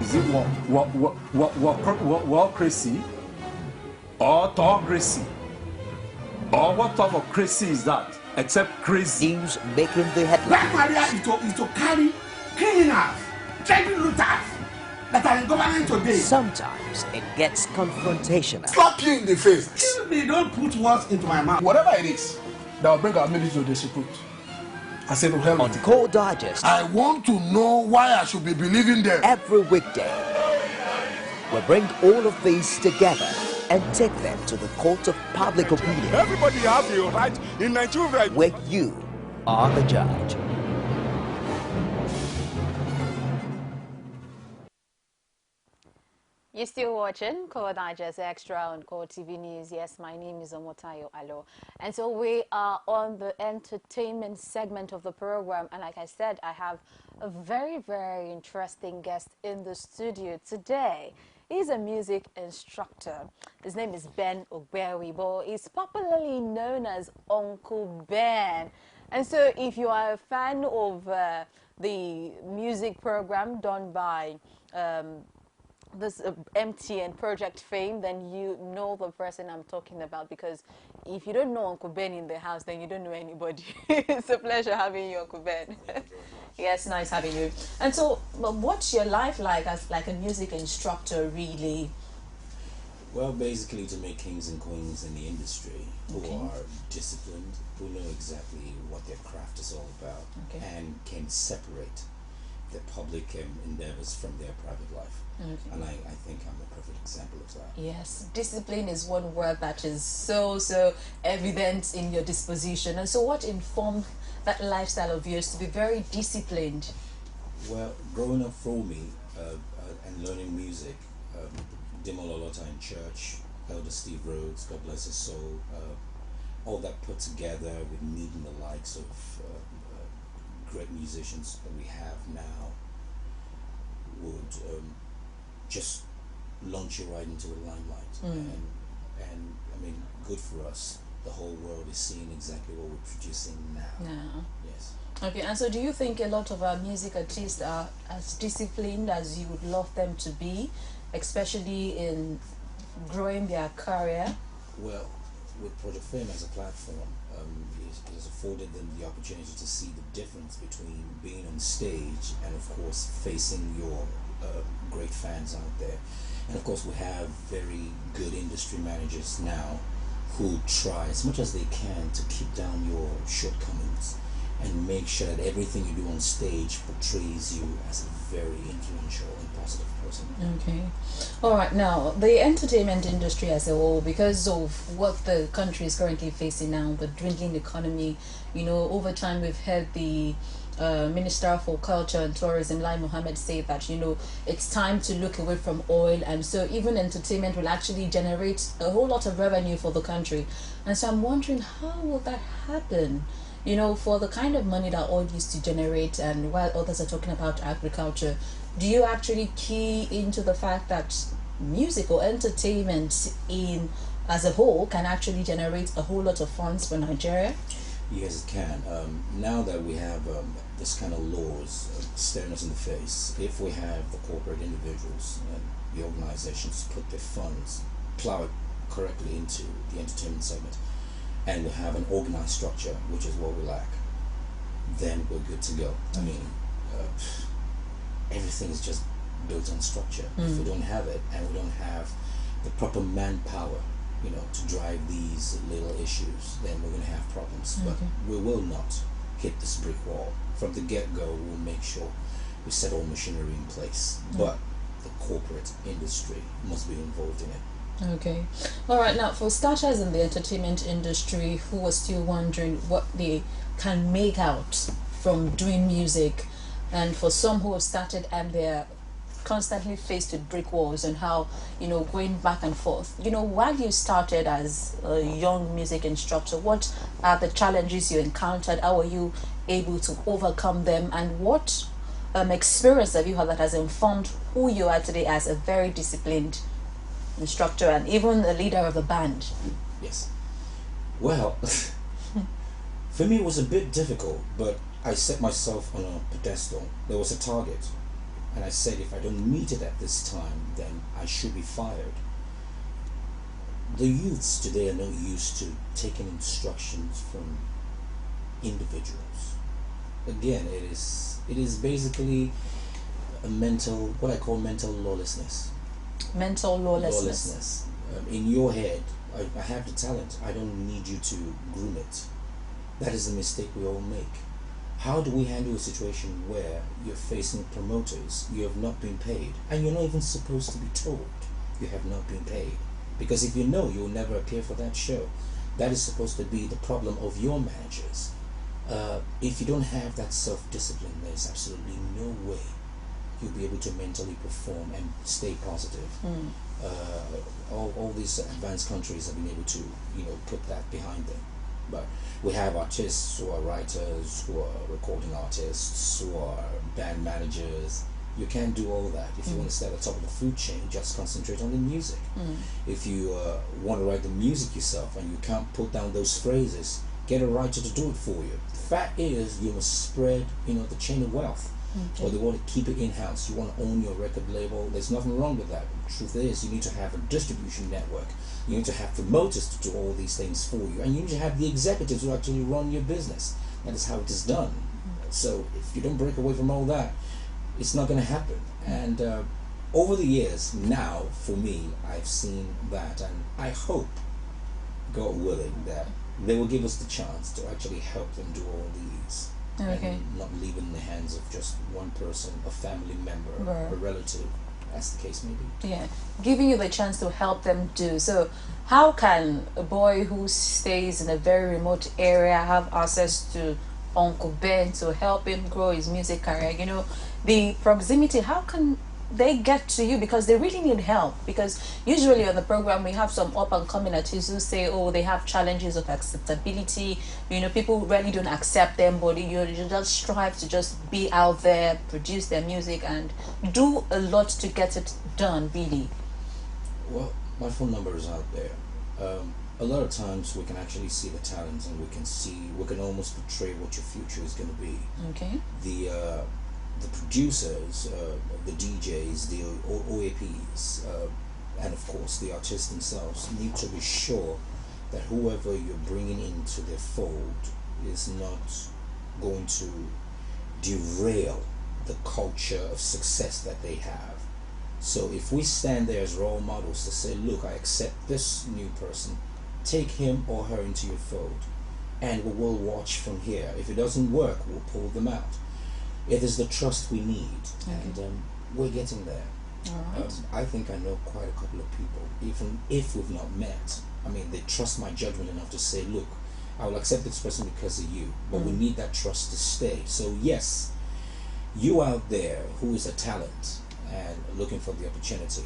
Is it Walcracy or Tallgracy? Or what type of crazy is that? Except crazy. News making the headlines. Black Maria is to carry criminals, trading looters that are in government today. Sometimes it gets confrontational. Slap you in the face. Excuse me, don't put words into my mouth. Whatever it is that will bring our military to disrepute, I say to hell. On Core Digest, I want to know why I should be believing them. every weekday, we bring all of these together and take them to the court of public opinion, Everybody has a right in Nigeria. where you are the judge. You're still watching Core Digest Extra on Core TV News. Yes, my name is Omotayo Alo. And so we are on the entertainment segment of the program. And like I said, I have a very, very interesting guest in the studio today. He's a music instructor. His name is Ben Ogbewibo. He's popularly known as Uncle Ben. And so if you are a fan of the music program done by this MTN Project Fame, then you know the person I'm talking about, because if you don't know Uncle Ben in the house, then you don't know anybody. It's a pleasure having you, Uncle Ben. Yes, nice having you. And so, what's your life like as like a music instructor, really? Well, basically to make kings and queens in the industry who Okay. are disciplined, who know exactly what their craft is all about, Okay. and can separate their public endeavors from their private life. Okay. And I think I'm a perfect example of that. Yes, discipline is one word that is so evident in your disposition. And so what informed that lifestyle of yours to be very disciplined? Well, growing up for me and learning music, Dimololota in church, Elder Steve Rhodes, God bless his soul, all that put together with meeting the likes of great musicians that we have now would just launch you right into the limelight. And I mean, good for us. The whole world is seeing exactly what we're producing now. No. Yes. Okay, and so do you think a lot of our music artists are as disciplined as you would love them to be, especially in growing their career? Well, with Project Fame as a platform, it has afforded them the opportunity to see the difference between being on stage and, of course, facing your great fans out there. And, of course, we have very good industry managers now who try as much as they can to keep down your shortcomings and make sure that everything you do on stage portrays you as a very influential and positive person. Okay. All right. Now, the entertainment industry as a whole, because of what the country is currently facing now, the dwindling economy, you know, over time we've heard the Minister for Culture and Tourism, Lai Mohammed, say that, you know, it's time to look away from oil, and so even entertainment will actually generate a whole lot of revenue for the country. And so I'm wondering, how will that happen? You know, for the kind of money that oil used to generate, and while others are talking about agriculture, do you actually key into the fact that music or entertainment in as a whole can actually generate a whole lot of funds for Nigeria? Yes, it can. Now that we have this kind of laws staring us in the face, if we have the corporate individuals and the organizations put their funds, plow it correctly into the entertainment segment, and we have an organized structure, which is what we lack, then we're good to go. I mean, everything is just built on structure. If we don't have it, and we don't have the proper manpower, you know, to drive these little issues, then we're going to have problems. But we will not hit this brick wall. From the get-go, we'll make sure we set all machinery in place. But the corporate industry must be involved in it. Okay. All right. Now, for starters in the entertainment industry who are still wondering what they can make out from doing music, and for some who have started and they're constantly faced with brick walls and how, you know, going back and forth, you know, while you started as a young music instructor, what are the challenges you encountered? How were you able to overcome them? And what experience have you had that has informed who you are today as a very disciplined instructor and even the leader of a band? Yes. Well, for me it was a bit difficult, but I set myself on a pedestal. There was a target, and I said if I don't meet it at this time, then I should be fired. The youths today are not used to taking instructions from individuals. Again, it is basically a mental, what I call mental lawlessness. Mental lawlessness. In your head, I have the talent. I don't need you to groom it. That is the mistake we all make. How do we handle a situation where you're facing promoters, you have not been paid, and you're not even supposed to be told you have not been paid? Because if you know, you'll never appear for that show. That is supposed to be the problem of your managers. If you don't have that self-discipline, there's absolutely no way you'll be able to mentally perform and stay positive. All these advanced countries have been able to, put that behind them. But we have artists who are writers, who are recording artists, who are band managers. You can't do all that. If you want to stay at the top of the food chain, just concentrate on the music. If you want to write the music yourself and you can't put down those phrases, get a writer to do it for you. The fact is, you must spread, the chain of wealth. Or they want to keep it in-house. You want to own your record label. There's nothing wrong with that. The truth is, you need to have a distribution network. You need to have promoters to do all these things for you. And you need to have the executives who actually run your business. That is how it is done. So if you don't break away from all that, it's not going to happen. And over the years, now, for me, I've seen that. And I hope, God willing, that they will give us the chance to actually help them do all these. Okay. And not leave it in the hands of just one person, a family member, Right. a relative, as the case may be. Yeah, giving you the chance to help them do. So how can a boy who stays in a very remote area have access to Uncle Ben to help him grow his music career? The proximity, how can they get to you? Because they really need help. Because usually on the program we have some up and coming artists who say, oh, they have challenges of acceptability. People really don't accept them, but you just strive to just be out there, produce their music, and do a lot to get it done. Really. Well, my phone number is out there. A lot of times we can actually see the talent, and we can almost portray what your future is going to be. Okay. The producers, the DJs, the OAPs, and of course the artists themselves need to be sure that whoever you're bringing into their fold is not going to derail the culture of success that they have. So if we stand there as role models to say, look, I accept this new person, take him or her into your fold, and we will watch from here. If it doesn't work, we'll pull them out. It is the trust we need, and we're getting there. All right. I think I know quite a couple of people, even if we've not met. I mean, they trust my judgment enough to say, look, I will accept this person because of you, but we need that trust to stay. So yes, you out there who is a talent and looking for the opportunity,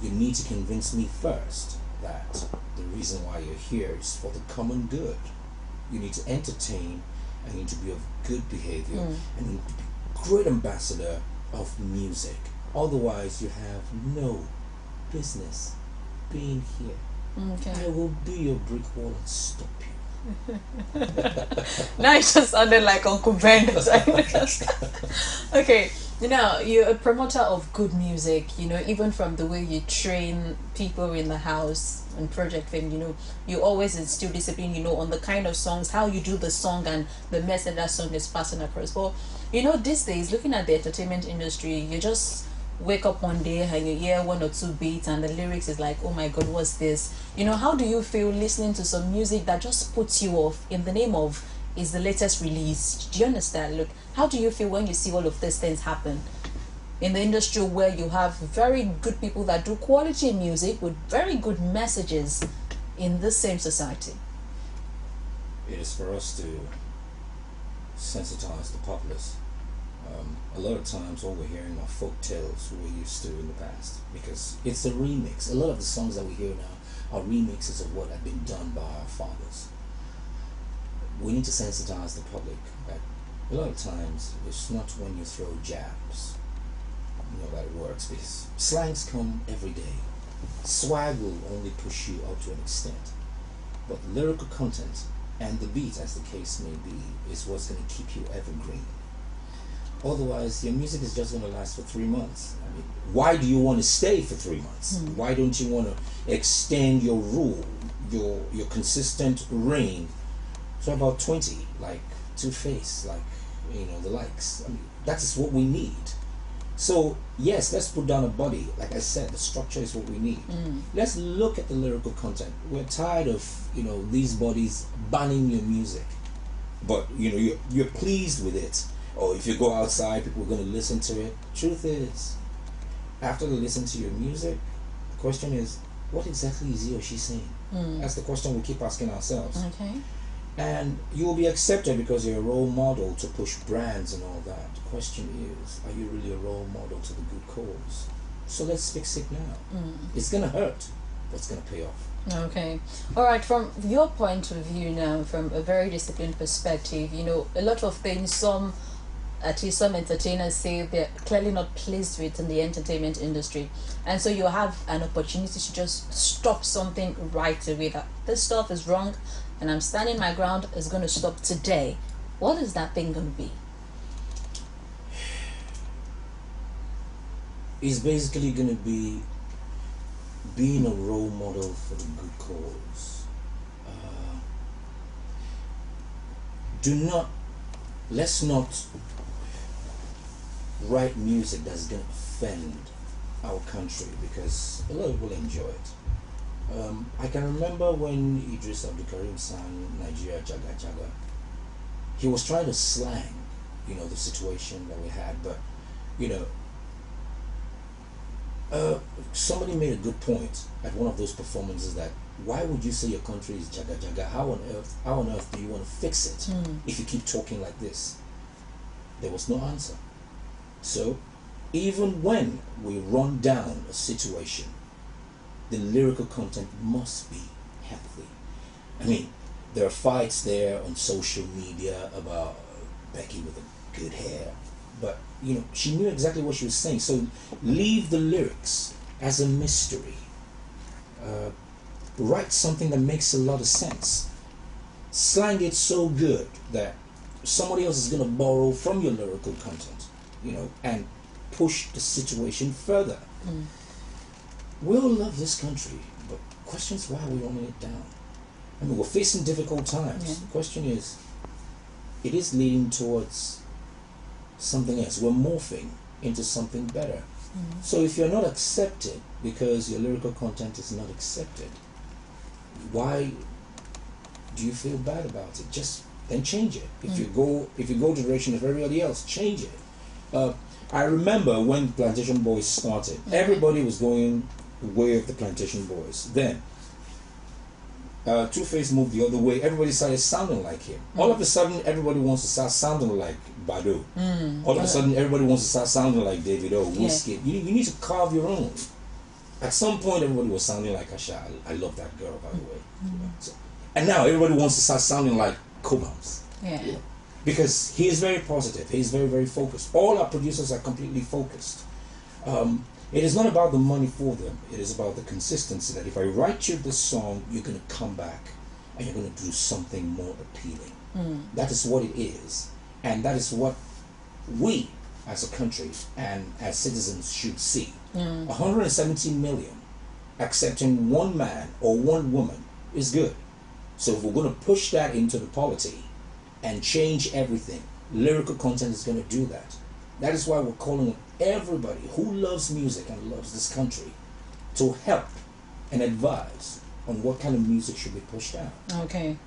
you need to convince me first that the reason why you're here is for the common good. You need to entertain, and you need to be of good behavior, and you need to be a great ambassador of music. Otherwise, you have no business being here. Okay. I will be your brick wall and stop you. Now it just sounded like Uncle Ben. Okay, you're a promoter of good music, even from the way you train people in the house and Project Fame, you always instill discipline, on the kind of songs, how you do the song and the message that song is passing across. But, these days, looking at the entertainment industry, you just wake up one day and you hear one or two beats and the lyrics is like, oh my God, what's this? How do you feel listening to some music that just puts you off in the name of is the latest release? Do you understand? Look, how do you feel when you see all of these things happen in the industry where you have very good people that do quality music with very good messages in the same society? It is for us to sensitize the populace. A lot of times all we're hearing are folk tales we're used to in the past, because it's a remix. A lot of the songs that we hear now are remixes of what had been done by our fathers. We need to sensitize the public that a lot of times it's not when you throw jabs that it works, because slangs come every day. Swag will only push you up to an extent, but lyrical content and the beat, as the case may be, is what's going to keep you evergreen. Otherwise, your music is just going to last for 3 months. I mean, why do you want to stay for 3 months? Why don't you want to extend your rule, your consistent reign to about 20, like Two-Face, like, you know, the likes? I mean, that is what we need. So yes, let's put down a body. Like I said, the structure is what we need. Let's look at the lyrical content. We're tired of, you know, these bodies banning your music, but you know you're pleased with it. Or if you go outside, people are going to listen to it. Truth is, after they listen to your music, the question is, what exactly is he or she saying? That's the question we keep asking ourselves. Okay. And you will be accepted because you're a role model to push brands and all that. The question is, are you really a role model to the good cause? So let's fix it now. It's going to hurt, but it's going to pay off. Okay. All right. From your point of view now, from a very disciplined perspective, you know, a lot of things, at least some entertainers say they're clearly not pleased with in the entertainment industry. And so you have an opportunity to just stop something right away. That this stuff is wrong and I'm standing my ground, is going to stop today. What is that thing going to be? It's basically going to be being a role model for the good cause. Let's not write music that's going to offend our country, because a lot of people enjoy it. I can remember when Idris Abdulkarim sang Nigeria Jaga Jaga, he was trying to slang, you know, the situation that we had, but, you know, somebody made a good point at one of those performances that why would you say your country is Jaga Jaga? How on earth do you want to fix it if you keep talking like this? There was no answer. So even when we run down a situation, the lyrical content must be healthy. I mean, there are fights there on social media about Becky with the good hair, but you know, she knew exactly what she was saying. So leave the lyrics as a mystery. Write something that makes a lot of sense. Slang it so good that somebody else is going to borrow from your lyrical content, you know, and push the situation further. We all love this country, but the question is why are we running it down? I mean, we're facing difficult times. Yeah. The question is, it is leading towards something else. We're morphing into something better. So if you're not accepted because your lyrical content is not accepted, why do you feel bad about it? Just then change it. If you go the direction of everybody else, change it. I remember when Plantation Boys started, everybody was going the way of the Plantation Boys. Then Two-Face moved the other way. Everybody started sounding like him. All of a sudden, everybody wants to start sounding like Badu. All of a sudden, everybody wants to start sounding like Davido, Wizkid. You need to carve your own. At some point, everybody was sounding like Asha. I love that girl, by the way. So, and now everybody wants to start sounding like Kobams. Yeah. Because he is very positive. He is very, very focused. All our producers are completely focused. It is not about the money for them. It is about the consistency that if I write you this song, you're going to come back and you're going to do something more appealing. That is what it is. And that is what we as a country and as citizens should see. 170 million accepting one man or one woman is good. So if we're going to push that into the polity and change everything, lyrical content is going to do that. That is why we're calling on everybody who loves music and loves this country to help and advise on what kind of music should be pushed out. Okay.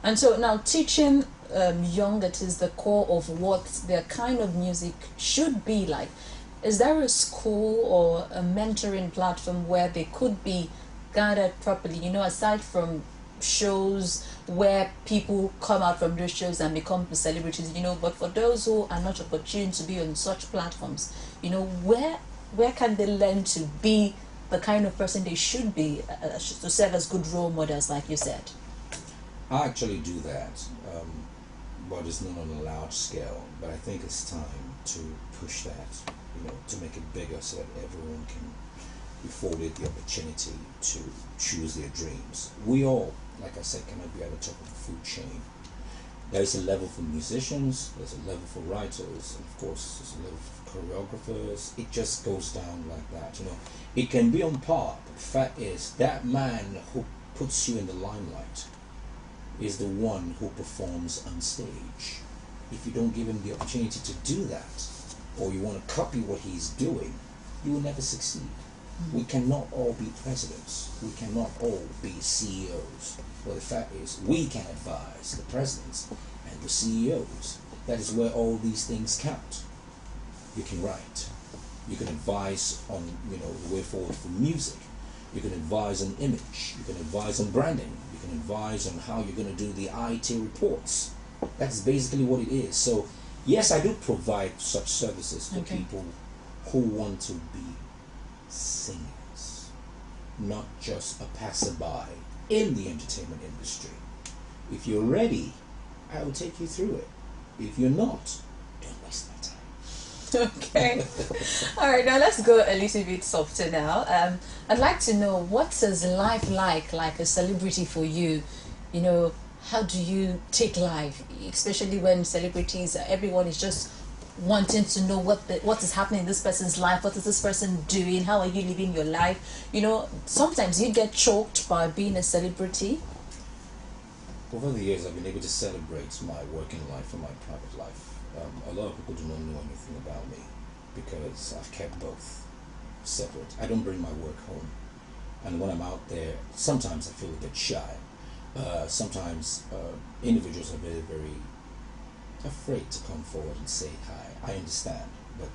And so now teaching young artists the core of what their kind of music should be like. Is there a school or a mentoring platform where they could be guided properly, you know, aside from shows where people come out from those shows and become celebrities, you know, but for those who are not opportune to be on such platforms, you know, where can they learn to be the kind of person they should be to serve as good role models, like you said? I actually do that, but it's not on a large scale. But I think it's time to push that, you know, to make it bigger so that everyone can be afforded the opportunity to choose their dreams. We all, like I said, cannot be at the top of the food chain. There is a level for musicians, there's a level for writers, and of course there's a level for choreographers. It just goes down like that, you know. It can be on par, but the fact is that man who puts you in the limelight is the one who performs on stage. If you don't give him the opportunity to do that, or you want to copy what he's doing, you will never succeed. We cannot all be presidents. We cannot all be CEOs. Well, the fact is, we can advise the presidents and the CEOs. That is where all these things count. You can write. You can advise on, you know, the way forward for music. You can advise on image. You can advise on branding. You can advise on how you're going to do the IT reports. That's basically what it is. So, yes, I do provide such services for people who want to be singers, not just a passerby in the entertainment industry. If you're ready, I will take you through it. If you're not, don't waste my time. Okay. All right, now let's go a little bit softer now. I'd like to know, what is life like a celebrity for you? You know, how do you take life, especially when celebrities, everyone is just wanting to know what is happening in this person's life, what is this person doing, how are you living your life? You know, sometimes you get choked by being a celebrity. Over the years, I've been able to celebrate my working life and my private life. A lot of people do not know anything about me because I've kept both separate. I don't bring my work home, and when I'm out there, sometimes I feel a bit shy. Sometimes individuals are very, very afraid to come forward and say hi. I understand, but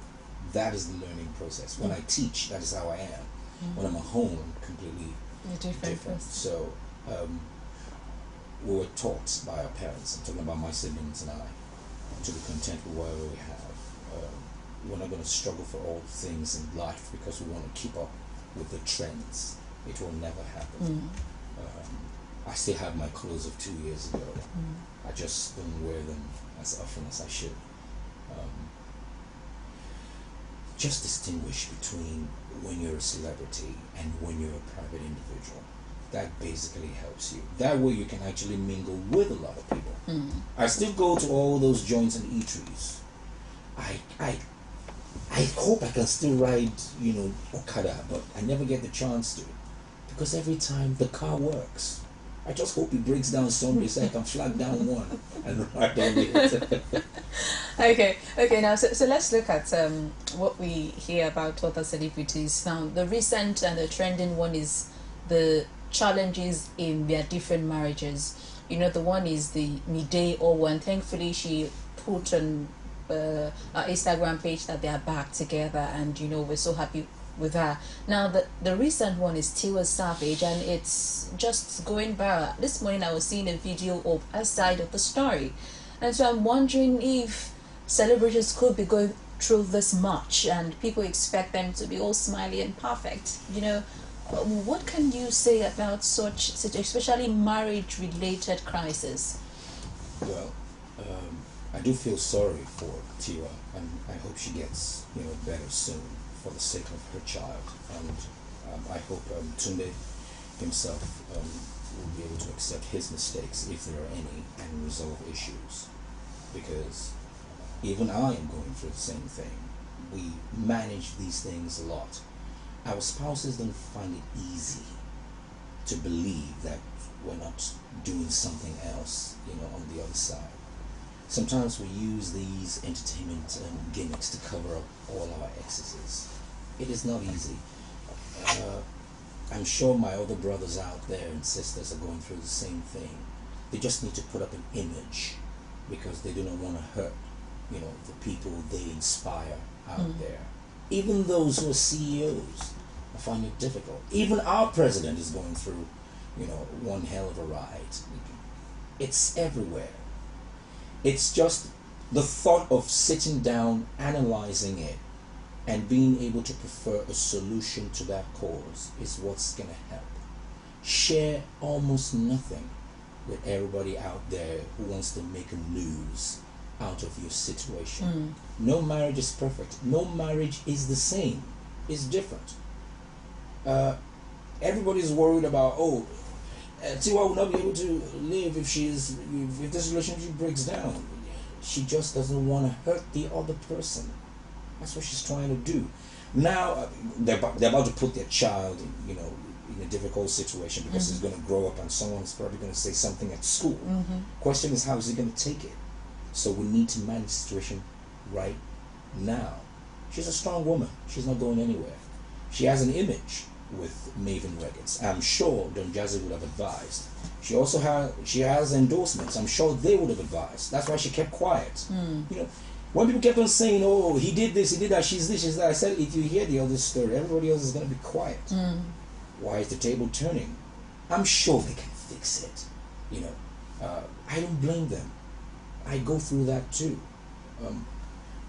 that is the learning process. When I teach, that is how I am. When I'm at home, I'm completely different. So we were taught by our parents, I'm talking about my siblings and I, to be content with whatever we have. We're not going to struggle for all things in life because we want to keep up with the trends. It will never happen. I still have my clothes of 2 years ago. I just don't wear them as often as I should. Just distinguish between when you're a celebrity and when you're a private individual. That basically helps you. That way you can actually mingle with a lot of people. I still go to all those joints and eateries. I hope I can still ride, you know, Okada, but I never get the chance to, because every time the car works. I just hope it breaks down someday so I can flag down one and ride on it. Okay. Now, so let's look at what we hear about other celebrities. Now, the recent and the trending one is the challenges in their different marriages. You know, the one is the Mide Owo. Thankfully, she put on her Instagram page that they are back together, and you know, we're so happy with her. Now the recent one is Tiwa Savage, and it's just going viral. This morning I was seeing a video of her side of the story, and so I'm wondering if celebrities could be going through this much and people expect them to be all smiley and perfect. You know, what can you say about such especially marriage related crisis? Well, I do feel sorry for Tiwa, and I hope she gets, you know, better soon, for the sake of her child, and I hope Tunde himself will be able to accept his mistakes, if there are any, and resolve issues, because even I am going through the same thing. We manage these things a lot. Our spouses don't find it easy to believe that we're not doing something else, you know, on the other side. Sometimes we use these entertainment gimmicks to cover up all our excesses. It is not easy. I'm sure my other brothers out there and sisters are going through the same thing. They just need to put up an image because they do not want to hurt, you know, the people they inspire out there. Even those who are CEOs, I find it difficult. Even our president is going through, you know, one hell of a ride. It's everywhere. It's just the thought of sitting down, analyzing it, and being able to prefer a solution to that cause is what's going to help. Share almost nothing with everybody out there who wants to make a lose out of your situation. No marriage is perfect. No marriage is the same. It's different. Everybody's worried about, oh, Tiwa will not be able to live if this relationship breaks down. She just doesn't want to hurt the other person. That's what she's trying to do. Now they're about to put their child, in a difficult situation because he's going to grow up and someone's probably going to say something at school. Question is, how is he going to take it? So we need to manage the situation right now. She's a strong woman. She's not going anywhere. She has an image with Maven Records. I'm sure Don Jazzy would have advised. She also has endorsements. I'm sure they would have advised. That's why she kept quiet. When people kept on saying, "Oh, he did this, he did that, she's this, she's that," I said, if you hear the other story, everybody else is going to be quiet. Why is the table turning? I'm sure they can fix it. I don't blame them. I go through that too.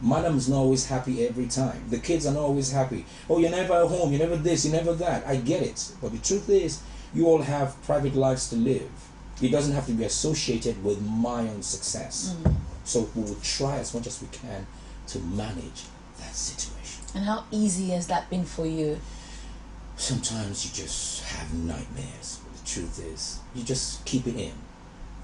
Madam's not always happy every time. The kids are not always happy. Oh, you're never at home, you're never this, you're never that. I get it. But the truth is, you all have private lives to live. It doesn't have to be associated with my own success. So we will try as much as we can to manage that situation. And how easy has that been for you? Sometimes you just have nightmares. But the truth is, you just keep it in.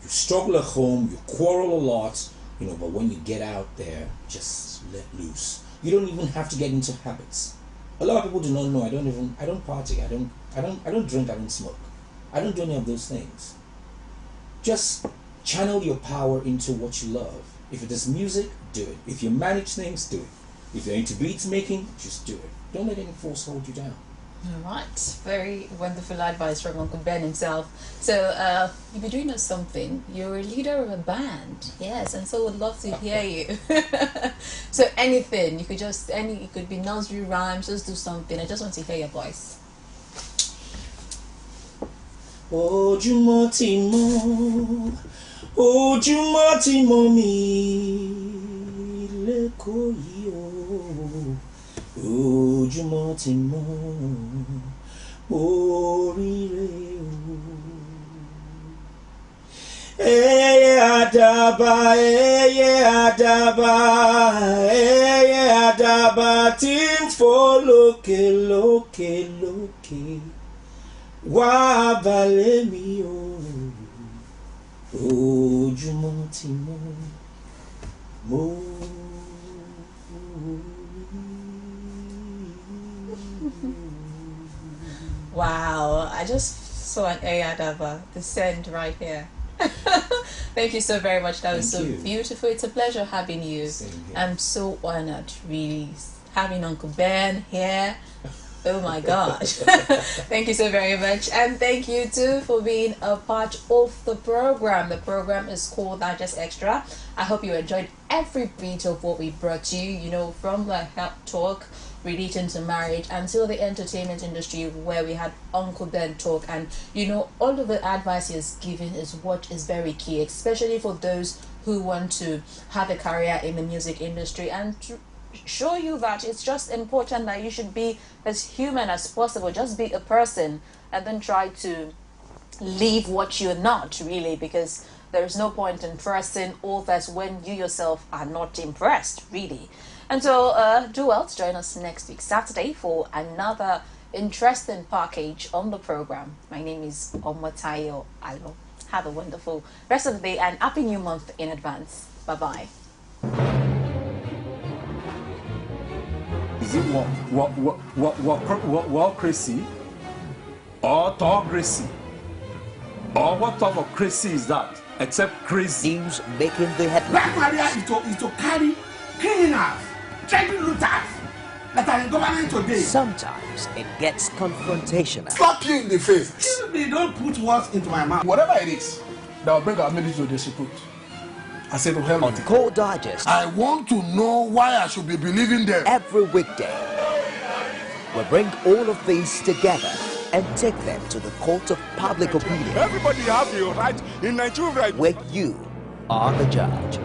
You struggle at home, you quarrel a lot, but when you get out there, just let loose. You don't even have to get into habits. A lot of people do not know. I don't party. I don't drink. I don't smoke. I don't do any of those things. Just channel your power into what you love. If it is music, do it. If you manage things, do it. If you're into beats making, just do it. Don't let any force hold you down. All right, very wonderful advice from Uncle Ben himself. So, you've been doing us something. You're a leader of a band, yes, and so would love to hear you. So anything, it could be nursery rhymes. Just do something. I just want to hear your voice. Ojúmọ́ ti mọ́, ojúmọ́ ti mọ́ mi lẹ́kọ̀ọ́ yìí o. Ojúmọ́ ti mọ́, oríire o. Ẹyẹ àdàbà, ẹyẹ àdàbà, ẹyẹ àdàbà tí ń fò lókè lókè lókè. Wá balẹ̀ mi o. Ojúmọ́ ti mọ́, Wow, I just saw an Ayadaba descend right here. Thank you so very much. That was so beautiful. It's a pleasure having you. I'm so honored, really, having Uncle Ben here. Oh my gosh. Thank you so very much. And thank you too for being a part of the program. The program is called Digest Extra. I hope you enjoyed every bit of what we brought you, from the health talk relating to marriage until the entertainment industry, where we had Uncle Ben talk. And all of the advice he has given is what is very key, especially for those who want to have a career in the music industry, and to show you that it's just important that you should be as human as possible. Just be a person and then try to leave what you're not, really, because there is no point in impressing others when you yourself are not impressed, really. And so do well to join us next week Saturday for another interesting package on the program. My name is Omotayo Alo. Have a wonderful rest of the day and happy new month in advance. Bye-bye. Is it Chrissy or autocracy? Or what type of crazy is that? Except crazy. News making the headlines. Black Maria is to carry criminals, treating looters that are in government today. Sometimes it gets confrontational. Slap you in the face. Excuse me, don't put words into my mouth. Whatever it is that will bring our military to disrepute, I say to hell On with it. Core Digest, I want to know why I should be believing them. every weekday, we bring all of these together and take them to the court of public opinion, Everybody have the right in Nigeria. where you are the judge.